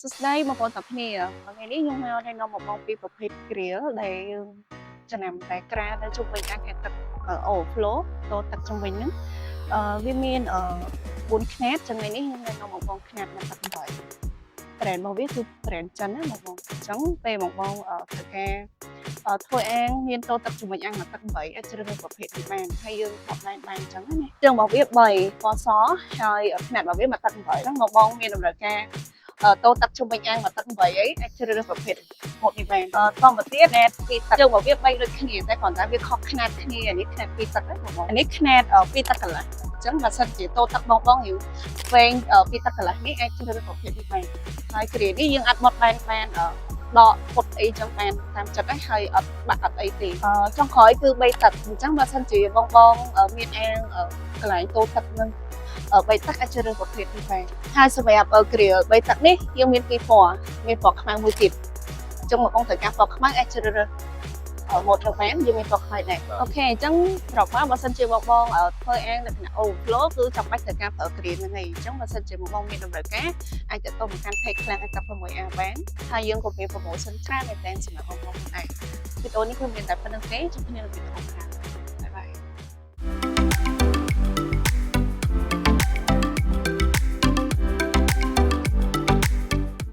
សួស្តីបងប្អូនទាំងគ្នាថ្ងៃនេះខ្ញុំមកណែនាំមកបងពីប្រភេទ grill ដែលយើងចំណាំតែក្រាលនៅជុំវិញអាងទឹក overflow តទឹកជុំវិញហ្នឹងវាមាន4ខ្នាតចឹងថ្ងៃនេះខ្ញុំណែនាំមកបងខ្នាត1.8 brand របស់វាគឺ brand ចិនណាបងប្អូនអញ្ចឹងពេលបងប្អូនធ្វើការធ្វើអាងមានតទឹកជុំវិញអាង1.8អាចជ្រើសរើសប្រភេទនេះបានហើយយើងថតឡើងបានអញ្ចឹងណាជើងរបស់វា3ពណ៌សហើយខ្នាតរបស់វា1.8ហ្នឹងបងប្អូនមានតម្រូវការតូទឹកជុំវិញអាង1.8អីអាចជ្រើសរើសប្រភេទហូបនេះបានតមកទៀតណែពីទឹកជើងរបស់វា3ដូចគ្នាតែគ្រាន់តែវាខុសខ្នាតគ្នានេះខ្នាត2ទឹកហ្នឹងបងប្អូននេះខ្នាត2ទឹកកន្លះអញ្ចឹងបើសិនជាតូទឹកបងយូរវែង2ទឹកកន្លះនេះអាចជ្រើសរើសប្រភេទនេះបានហើយគ្រានេះយើងអាចបត់បានដកពុតអីចឹងបានតាមចិត្តហើយអត់បាក់អត់អីទេចុងក្រោយគឺ3ទឹកអញ្ចឹងបើសិនជាបងមានអាងកន្លែងតូទឹកនឹង3ទឹកអាចជ្រើសរើសប្រភេទនេះបានហើយសម្រាប់គ្រា3ទឹកនេះយើងមាន2ពណ៌មានពណ៌ខ្មៅមួយទៀតអញ្ចឹងបងត្រូវការពណ៌ខ្មៅអាចជ្រើសរើសម៉ូតទៅបានយើងមានពណ៌ខ្មៅដែរអូខេអញ្ចឹងប្រហែលបើសិនជាបងធ្វើអាងលក្ខណៈ overflow គឺចាំបាច់ត្រូវការប្រើគ្រាហ្នឹងឯងអញ្ចឹងបើសិនជាបងមានតម្រូវការអាចទៅមកកាន់ page ខ្លាំងអាច16A បានហើយយើងក៏មាន promotion ច្រើនមែនទែនសម្រាប់បងដែរវីដេអូនេះគឺមានតែប៉ុណ្្នឹងទេជួបគ្នានៅវីដេអូក្រោយ